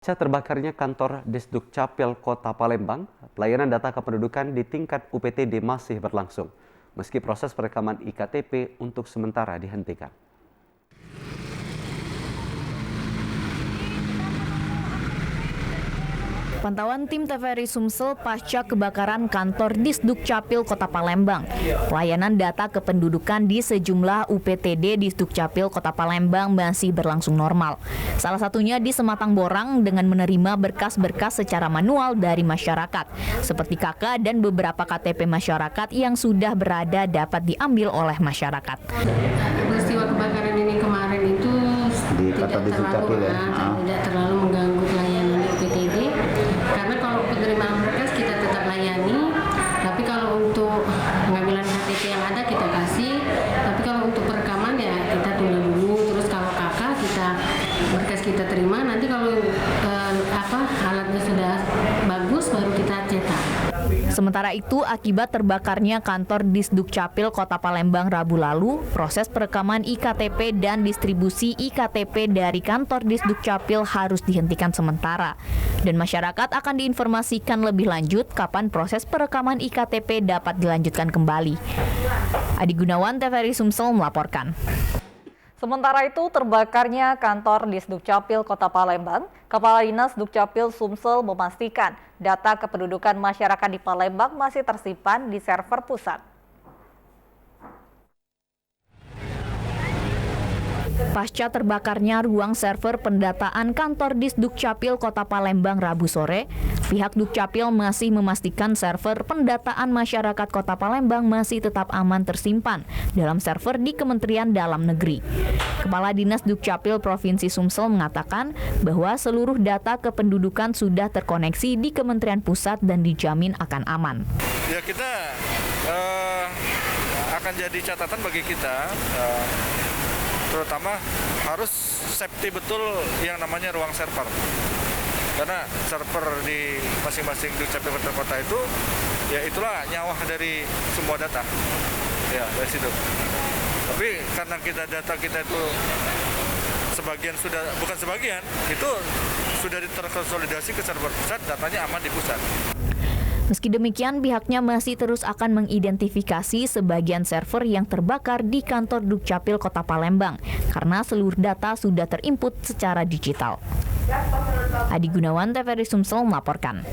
Pasca terbakarnya kantor Disdukcapil Kota Palembang, pelayanan data kependudukan di tingkat UPTD masih berlangsung, meski proses perekaman IKTP untuk sementara dihentikan. Pantauan tim TVRI Sumsel pasca kebakaran kantor Disdukcapil Kota Palembang. Pelayanan data kependudukan di sejumlah UPTD Disdukcapil Kota Palembang masih berlangsung normal. Salah satunya di Sematang Borang dengan menerima berkas-berkas secara manual dari masyarakat, seperti KK dan beberapa KTP masyarakat yang sudah berada dapat diambil oleh masyarakat. Peristiwa kebakaran ini kemarin itu tidak terlalu mengganggu pelayanan UPTD. Karena kalau penerimaan berkas kita tetap layani, tapi kalau untuk pengambilan KTP yang ada kita kasih, tapi kalau untuk perekaman ya kita tunda dulu. Terus kalau KK berkas kita terima, nanti kalau alatnya sudah bagus baru kita cetak. Sementara itu, akibat terbakarnya kantor Disdukcapil Kota Palembang Rabu lalu, proses perekaman IKTP dan distribusi IKTP dari kantor Disdukcapil harus dihentikan sementara. Dan masyarakat akan diinformasikan lebih lanjut kapan proses perekaman IKTP dapat dilanjutkan kembali. Adi Gunawan, TVRI Sumsel melaporkan. Sementara itu, terbakarnya kantor Disdukcapil Kota Palembang, Kepala Dinas Dukcapil Sumsel memastikan data kependudukan masyarakat di Palembang masih tersimpan di server pusat. Pasca terbakarnya ruang server pendataan kantor Disdukcapil Kota Palembang Rabu sore, pihak Dukcapil masih memastikan server pendataan masyarakat Kota Palembang masih tetap aman tersimpan dalam server di Kementerian Dalam Negeri. Kepala Dinas Dukcapil Provinsi Sumsel mengatakan bahwa seluruh data kependudukan sudah terkoneksi di Kementerian Pusat dan dijamin akan aman. Ya, kita akan jadi catatan bagi kita. Terutama harus safety betul yang namanya ruang server, karena server di masing-masing Dukcapil kota itu ya itulah nyawa dari semua data ya dari situ. Tapi karena data kita itu sebagian bukan sebagian itu sudah terkonsolidasi ke server pusat, datanya aman di pusat. Meski demikian, pihaknya masih terus akan mengidentifikasi sebagian server yang terbakar di kantor Dukcapil Kota Palembang karena seluruh data sudah terinput secara digital. Adi Gunawan, TVRI Sumsel melaporkan.